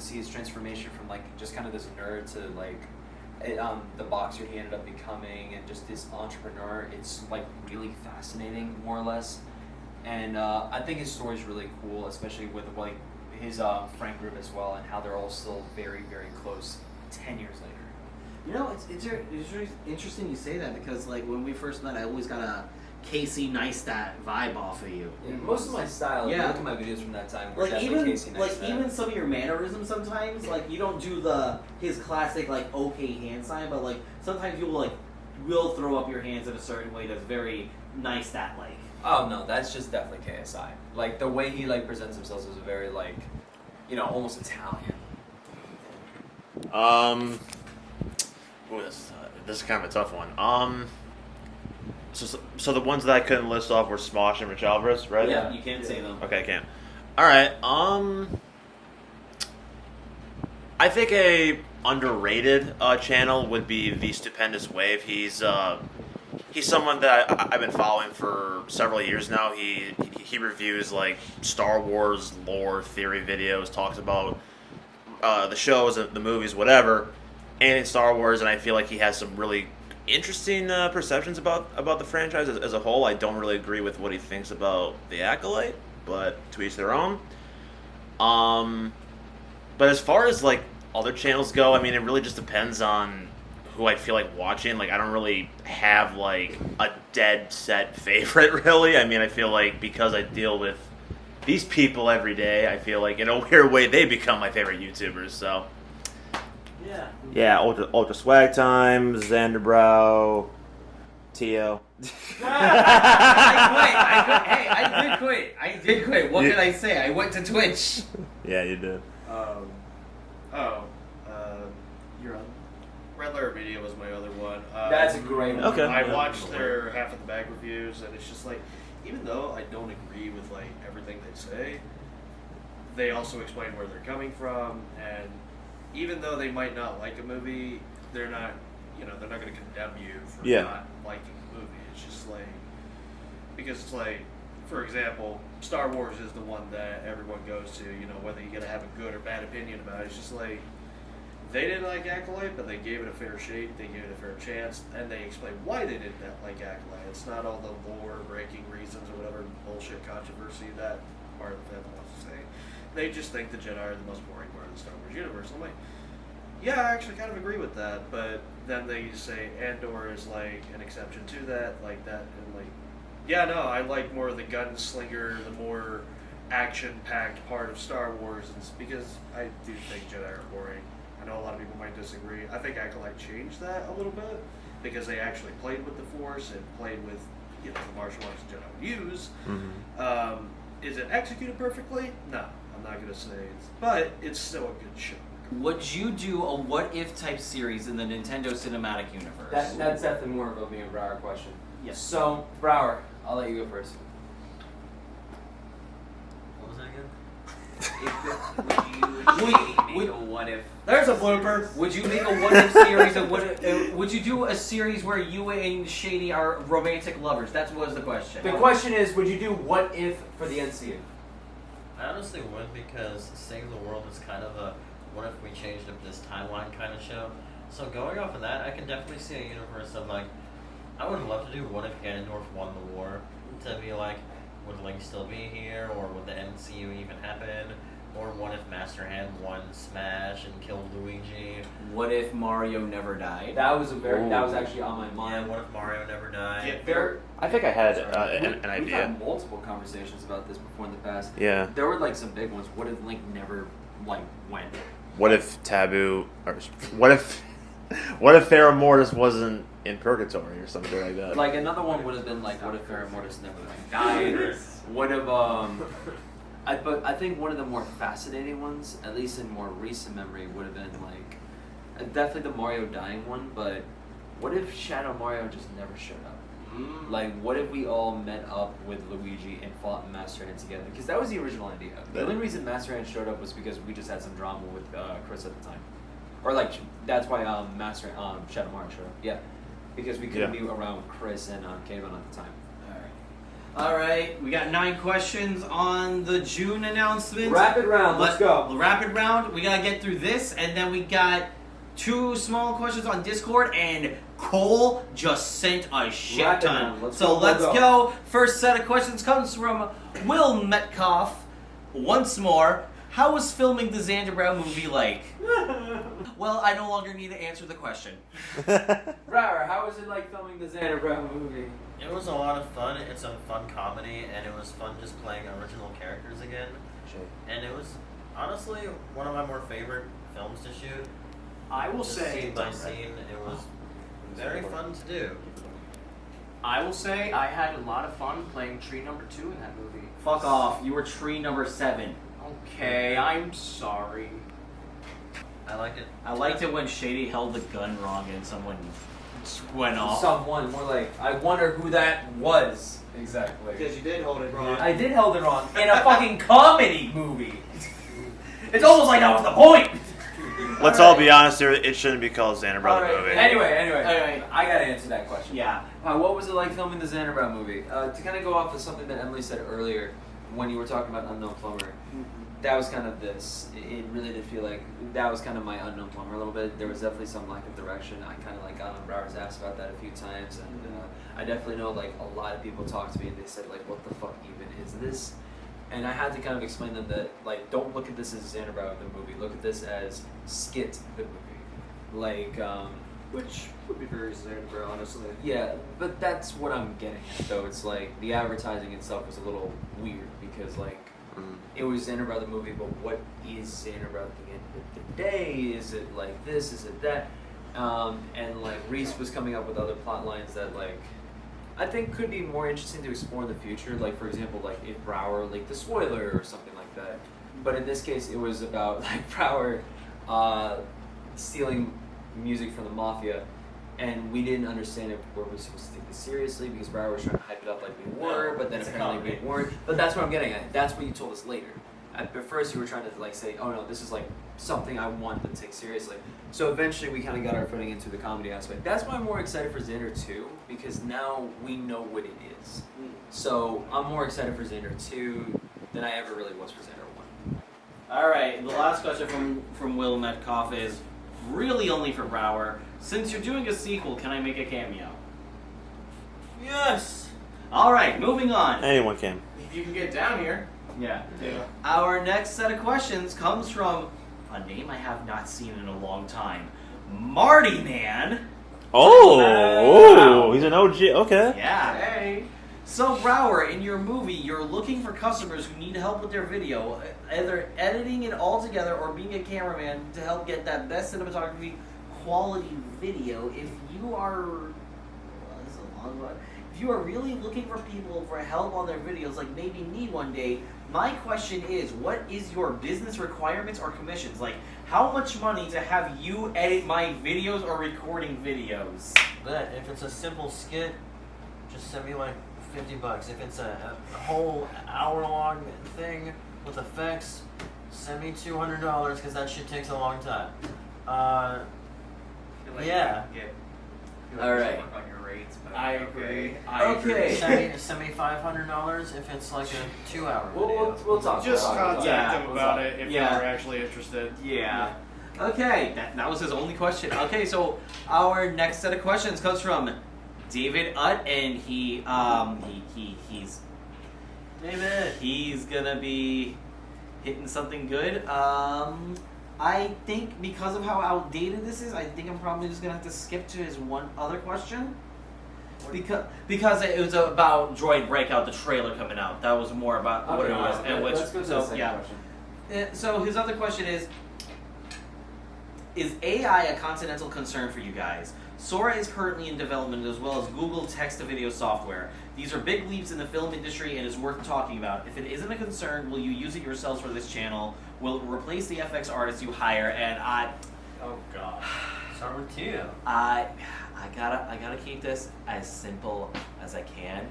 see his transformation from like just kind of this nerd to like the boxer he ended up becoming, and just this entrepreneur. It's like really fascinating, more or less. And I think his story is really cool, especially with like his friend group as well, and how they're all still very, very close 10 years later. You know, it's really interesting you say that, because like when we first met, I always got a Casey Neistat vibe off of you. Yeah, most of my style, if you look at my videos from that time, were like definitely even Casey Neistat. like even some of your mannerisms sometimes, like you don't do his classic like okay hand sign, but like sometimes you will throw up your hands in a certain way that's very Neistat like. Oh no, that's just definitely KSI. Like the way he like presents himself is very like, almost Italian. Ooh, this is kind of a tough one. So the ones that I couldn't list off were Smosh and Rich Alvarez, right? Yeah, you can't say them. Okay, I can't. All right. I think a underrated channel would be The Stupendous Wave. He's someone that I've been following for several years now. He reviews like Star Wars lore theory videos, talks about the shows, the movies, whatever, and in Star Wars. And I feel like he has some really interesting perceptions about the franchise as a whole. I don't really agree with what he thinks about The Acolyte, but to each their own. But as far as like other channels go, I mean, it really just depends on who I feel like watching. Like, I don't really have like a dead set favorite, really. I mean, I feel like because I deal with these people every day, I feel like in a weird way they become my favorite YouTubers. So yeah, Ultra Swag Time, Zaandarbrow, Tio. I did quit. What can I say? I went to Twitch. Yeah, you did. You're on. Red Letter Media was my other one. That's a great one. Okay. I watched their half of the bag reviews, and it's just like, even though I don't agree with like everything they say, they also explain where they're coming from, and even though they might not like a movie, they're not going to condemn you for not liking the movie. It's just like, because it's like, for example, Star Wars is the one that everyone goes to, whether you're going to have a good or bad opinion about it. It's just like, they didn't like Acolyte, but they gave it a fair shake, they gave it a fair chance, and they explained why they didn't like Acolyte. It's not all the lore-breaking reasons or whatever bullshit controversy that part of the fandom wants to say. They just think the Jedi are the most boring part of the Star Wars universe. I'm like, yeah, I actually kind of agree with that, but then they say Andor is like an exception to that, like that, and like, yeah, no, I like more of the gunslinger, the more action-packed part of Star Wars, and because I do think Jedi are boring. I know a lot of people might disagree. I think Acolyte changed that a little bit, because they actually played with the Force and played with, the martial arts Jedi would use. Mm-hmm. Is it executed perfectly? No, I'm not going to say but it's still a good show. Would you do a what if type series in the Nintendo Cinematic Universe? That's definitely more of a Brower question. Yes. So, Brower, I'll let you go first. What was that again? Would you what if? There's a blooper. Would you make a what if series of would you do a series where you and Shady are romantic lovers? That was the question. The question is, would you do what if for the NCU? I honestly would, because Save the World is kind of a what if we changed up this timeline kind of show. So going off of that, I can definitely see a universe of like, I would love to do what if Ganondorf won the war, to be like, would Link still be here, or would the MCU even happen? Or what if Master Hand won Smash and killed Luigi? What if Mario never died? That was actually on my mind. Yeah, what if Mario never died? I think I had an We've idea. had multiple conversations about this before in the past. Yeah. There were like some big ones. What if Link never went? What if Taboo, or what if Pharaoh Mortis wasn't in purgatory or something like that? Like another one would have been like, what if Pharaoh Mortis never died? What if but I think one of the more fascinating ones, at least in more recent memory, would have been like definitely the Mario dying one. But what if Shadow Mario just never showed up? Like, what if we all met up with Luigi and fought Master Hand together? Because that was the original idea. The only reason Master Hand showed up was because we just had some drama with Chris at the time, or like that's why Shadow Mario showed up. Yeah, because we couldn't be around Chris and Kayvon at the time. All right, we got 9 questions on the June announcement. Rapid round, let's go. The rapid round, we gotta get through this, and then we got 2 small questions on Discord, and Cole just sent a shit Rapid ton. round, let's so go, let's go. go. First set of questions comes from Will Metcalf. Once more, how was filming the Zaandarbrow movie like? Well, I no longer need to answer the question. Brower, how was it like filming the Zaandarbrow movie? It was a lot of fun. It's a fun comedy, and it was fun just playing original characters again. And it was honestly one of my more favorite films to shoot. I will Just say, scene by scene, it was very fun to do. I will say, I had a lot of fun playing tree number 2 in that movie. Fuck off, you were tree number 7. Okay, I'm sorry. I like it. I liked it when Shady held the gun wrong and someone went off. Someone, more like, I wonder who that was. Exactly. Because you did hold it wrong. I did hold it wrong in a fucking comedy movie. It's almost like that was the point. Let's all be honest here. It shouldn't be called Zaandarbrow Alright, movie. Anyway, I gotta answer that question. Yeah. What was it like filming the Zaandarbrow movie? To kind of go off of something that Emily said earlier when you were talking about Unknown Plumber, that was kind of this. It really did feel like that was kind of my Unknown Plumber a little bit. There was definitely some lack of direction. I kind of like got on Brower's ass about that a few times, and I definitely know like a lot of people talked to me and they said like, what the fuck even is this? And I had to kind of explain to them that like, don't look at this as Zaandarbrow the movie. Look at this as Skit the movie. Like, Which would be very Zaandarbrow, honestly. yeah, but that's what I'm getting at though. It's like the advertising itself was a little weird because like it was Zaandarbrow the movie, but what is Zaandarbrow at the end of the day? Is it like this? Is it that? And like Reese was coming up with other plot lines that like I think could be more interesting to explore in the future. Like for example, like if Brower leaked the spoiler or something like that. But in this case, it was about like Brower stealing music from the mafia, and we didn't understand if we were supposed to take this seriously because Brower was trying to hype it up like we were, but then it's a apparently we comedy. weren't. But that's what I'm getting at. That's what you told us later. At first, you were trying to like say, "Oh no, this is like something I want to take seriously." So eventually, we kind of got our footing into the comedy aspect. That's why I'm more excited for Xander 2 because now we know what it is. So I'm more excited for Xander 2 than I ever really was for Xander 1. All right, the last question from Will Metcalf is really only for Brower. Since you're doing a sequel, can I make a cameo? Yes! All right, moving on. Anyone can. If you can get down here. Yeah. Yeah. Our next set of questions comes from a name I have not seen in a long time, Marty Man. Oh, he's an OG. Okay. Yeah. Hey. So, Brower, in your movie, you're looking for customers who need help with their video, either editing it all together or being a cameraman to help get that best cinematography quality video. If you are, well, this is a long one. If you are really looking for people for help on their videos, like maybe me one day, my question is, what is your business requirements or commissions? Like, how much money to have you edit my videos or recording videos? But if it's a simple skit, just send me like $50. If it's a whole hour-long thing with effects, send me $200 because that shit takes a long time. Yeah. All right. Work on your rates, but I agree. Okay. Send me $500 if it's like a 2-hour We'll video. talk. Just we'll talk. contact Yeah. him about it if Yeah. you're actually interested. Yeah. Okay, that was his only question. Okay, so our next set of questions comes from David Utt, and he's David! he's gonna be hitting something good. I think because of how outdated this is, I think I'm probably just gonna have to skip to his one other question. Because it was about Droid Breakout, the trailer coming out. That was more about what it was, and which let's go to the second question. So his other question is AI a continental concern for you guys? Sora is currently in development as well as Google text-to-video software. These are big leaps in the film industry and is worth talking about. If it isn't a concern, will you use it yourselves for this channel? Will it replace the FX artists you hire? And Oh god. Start with you. I gotta keep this as simple as I can.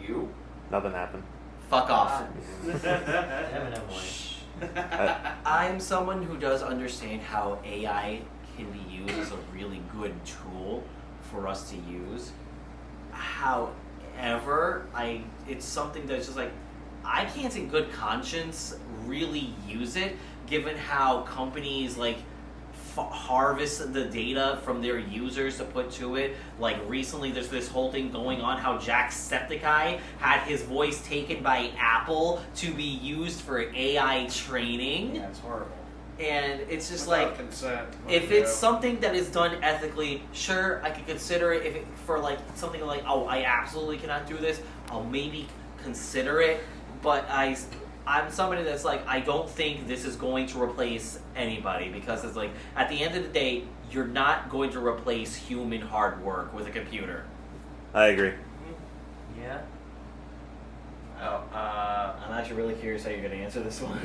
You? Nothing happened. Fuck off. Damn it, Emily. I'm someone who does understand how AI can be used as a really good tool for us to use. However, it's something that's just like, I can't in good conscience really use it, given how companies like harvest the data from their users to put to it. Like recently, there's this whole thing going on how Jacksepticeye had his voice taken by Apple to be used for AI training. Yeah, it's horrible. And it's just Without like, consent. if it's something that is done ethically, sure, I could consider it. If it, for like something like, oh, I absolutely cannot do this, I'll maybe consider it. But I'm somebody that's like, I don't think this is going to replace anybody, because it's like, at the end of the day, you're not going to replace human hard work with a computer. I agree. Yeah. I'm actually really curious how you're going to answer this one.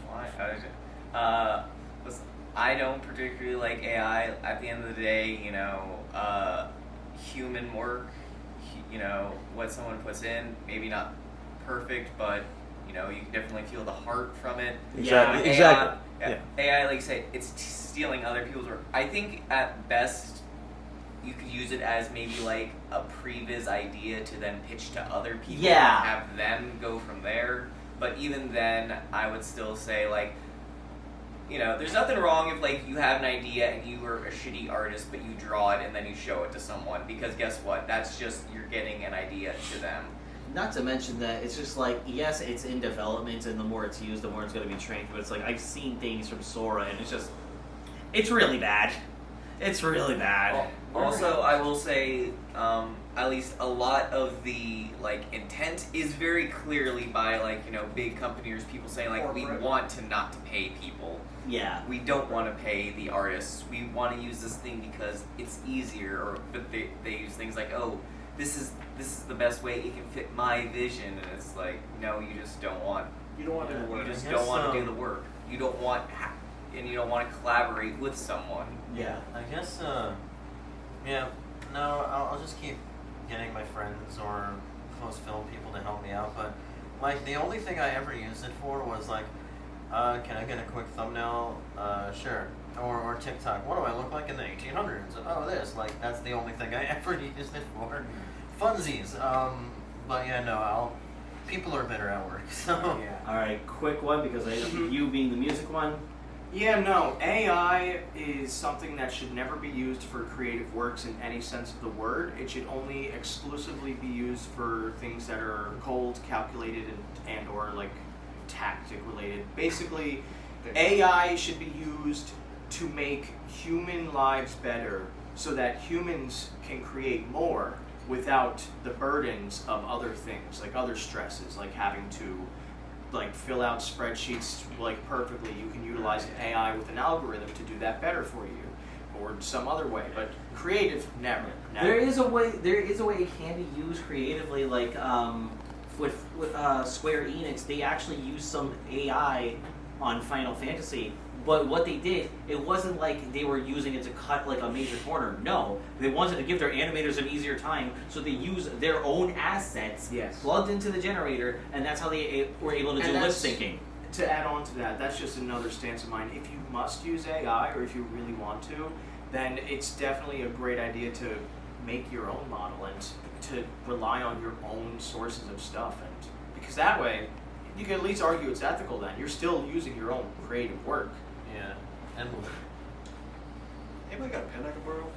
Why? Listen, I don't particularly like AI. At the end of the day, human work, what someone puts in, maybe not perfect, but you can definitely feel the heart from it. Exactly. AI, Exactly. Yeah. AI, like you say, it's stealing other people's work. I think at best, you could use it as maybe like a previs idea to then pitch to other people Yeah. and have them go from there. But even then, I would still say like, there's nothing wrong if like you have an idea and you are a shitty artist, but you draw it and then you show it to someone, because guess what? That's just, you're getting an idea to them. Not to mention that it's just like, yes, it's in development, and the more it's used, the more it's going to be trained. But it's like, I've seen things from Sora, and it's really bad. It's really bad. Also, I will say, at least a lot of the like intent is very clearly by like big companies, people saying like, we want to not to pay people. Yeah. We don't want to pay the artists. We want to use this thing because it's easier. But they use things like, oh, this is the best way it can fit my vision, and it's like, no, you just don't want. You don't want to do the You work. just I don't guess, want to do the work. You don't want, and you don't want to collaborate with someone. Yeah. I guess, yeah, no, I'll just keep getting my friends or close film people to help me out, but, like, the only thing I ever used it for was, like, can I get a quick thumbnail? Sure. Or TikTok. What do I look like in the 1800s? Oh, this. Like, that's the only thing I ever used it for. Funsies. But yeah, no, people are better at work, so. Yeah. Alright, quick one, because you being the music one. Yeah, no. AI is something that should never be used for creative works in any sense of the word. It should only exclusively be used for things that are cold, calculated, and or like tactic related. Basically, AI should be used to make human lives better so that humans can create more without the burdens of other things, like other stresses, like having to like fill out spreadsheets like perfectly. You can utilize an AI with an algorithm to do that better for you, or some other way. But creative, never. There is a way it can be used creatively, like with Square Enix, they actually used some AI on Final Fantasy. But what they did, it wasn't like they were using it to cut like a major corner. No, they wanted to give their animators an easier time, so they used their own assets, plugged into the generator, and that's how they were able to do lip syncing. To add on to that, that's just another stance of mine. If you must use AI, or if you really want to, then it's definitely a great idea to make your own model and to rely on your own sources of stuff, and because that way you can at least argue it's ethical. Then you're still using your own creative work. Yeah. And Anybody got a pen I can borrow?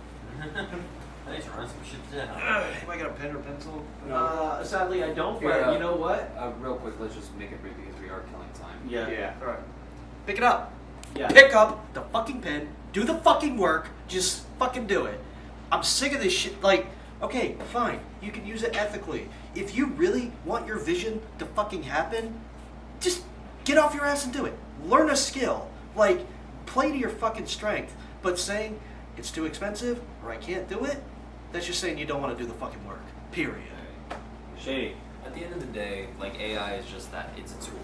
I need to run some shit down. Anybody got a pen or pencil? Sadly, I don't. But Yeah. you know what? Real quick, let's just make it brief because we are killing time. Yeah. All right. Pick it up. Yeah. Pick up the fucking pen. Do the fucking work. Just fucking do it. I'm sick of this shit. Like, okay, fine. You can use it ethically. If you really want your vision to fucking happen, just get off your ass and do it. Learn a skill. Like, play to your fucking strength. But saying it's too expensive or I can't do it, that's just saying you don't want to do the fucking work. Period. Shady. At the end of the day, like AI is just that, it's a tool.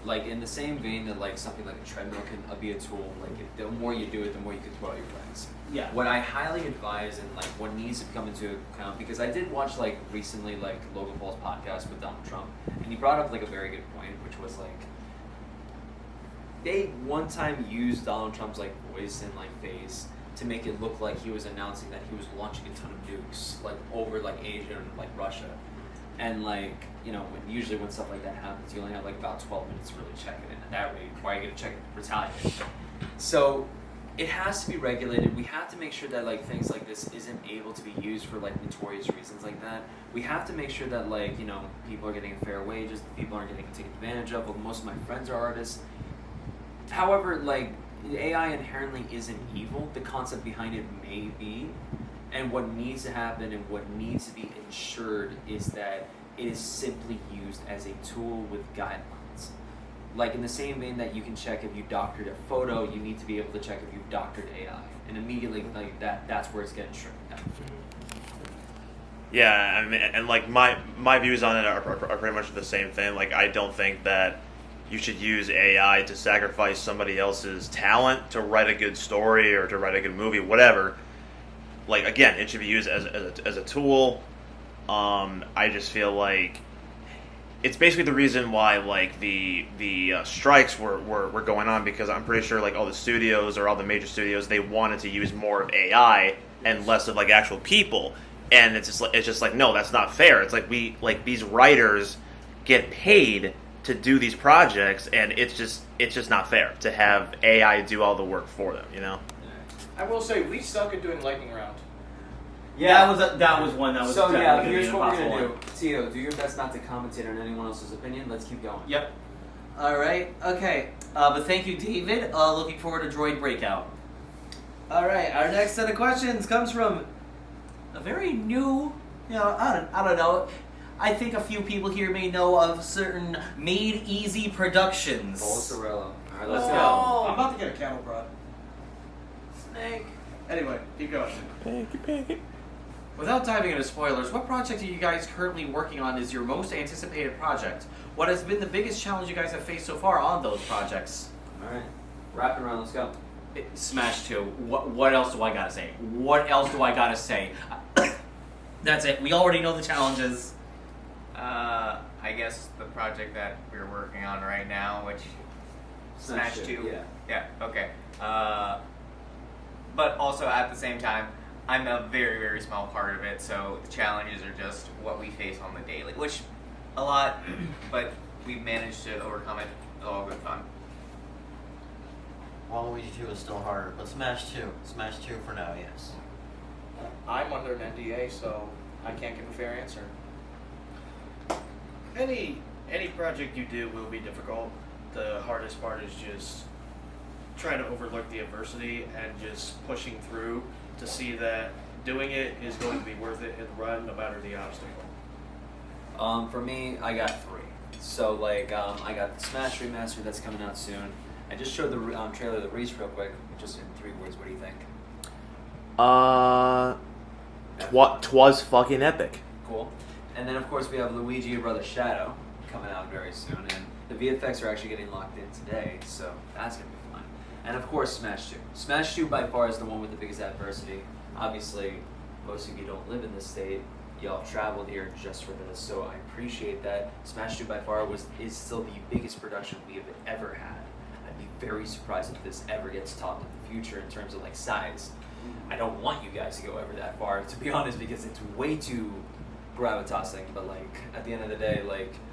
Like in the same vein that like something like a treadmill can be a tool. Like if the more you do it, the more you can throw out your legs. Yeah. What I highly advise and like what needs to come into account, because I did watch like recently like Logan Paul's podcast with Donald Trump, and he brought up like a very good point, which was like they one time used Donald Trump's like voice and like face to make it look like he was announcing that he was launching a ton of nukes like over like Asia and like Russia. And like, usually when stuff like that happens, you only have like about 12 minutes to really check it in. And that way, why are you gonna check it retaliate? So it has to be regulated. We have to make sure that like things like this isn't able to be used for like notorious reasons like that. We have to make sure that like, people are getting fair wages, people aren't getting taken advantage of. Well, most of my friends are artists. However, like, AI inherently isn't evil. The concept behind it may be. And what needs to happen and what needs to be ensured is that it is simply used as a tool with guidelines. Like in the same vein that you can check if you doctored a photo, you need to be able to check if you've doctored AI. And immediately like that's where it's getting stripped down. Yeah, I mean, and like my views on it are pretty much the same thing. Like, I don't think that you should use AI to sacrifice somebody else's talent to write a good story or to write a good movie, whatever. Like, again, it should be used as a tool. I just feel like it's basically the reason why like the strikes were going on, because I'm pretty sure like all the studios or all the major studios, they wanted to use more of AI and less of like actual people. And it's just like no, that's not fair. It's like these writers get paid to do these projects, and it's just not fair to have AI do all the work for them. I will say we suck at doing lightning round. Yeah, that was one that was. So definitely yeah, gonna be here's an what we're impossible gonna one. do. Tio, do your best not to commentate on anyone else's opinion. Let's keep going. Yep. All right. Okay. But thank you, David. Looking forward to Droid Breakout. All right. Our next set of questions comes from a very new. I don't know. I think a few people here may know of certain Made Easy Productions. Bolsarello. All right, let's go. Oh, I'm about to get a cattle prod. Snake. Anyway, keep going. Panky. Without diving into spoilers, what project are you guys currently working on is your most anticipated project? What has been the biggest challenge you guys have faced so far on those projects? All right, wrapping around. Let's go. Smash 2. What else do I gotta say? What else do I gotta say? That's it. We already know the challenges. I guess the project that we're working on right now, which Smash 2. Yeah. Yeah. Okay. But also at the same time, I'm a very, very small part of it, so the challenges are just what we face on the daily, which a lot, but we've managed to overcome it. It's all good fun. Waluigi 2 is still harder, but Smash 2. Smash 2 for now, yes. I'm under an NDA, so I can't give a fair answer. Any project you do will be difficult. The hardest part is just trying to overlook the adversity and just pushing through to see that doing it is going to be worth it in the run, no matter the obstacle. For me, I got 3. So like, I got the Smash Remaster that's coming out soon. I just showed the trailer of the Reese real quick, just in 3 words. What do you think? Twas fucking epic. Cool. And then of course we have Luigi, Your Brother Shadow, coming out very soon, and the VFX are actually getting locked in today, so that's gonna be fun. And of course Smash 2. Smash 2 by far is the one with the biggest adversity. Obviously, most of you don't live in this state. Y'all traveled here just for this, so I appreciate that. Smash 2 by far is still the biggest production we have ever had. I'd be very surprised if this ever gets topped in the future in terms of like size. I don't want you guys to go ever that far, to be honest, because it's way too gravitasing. But like at the end of the day, like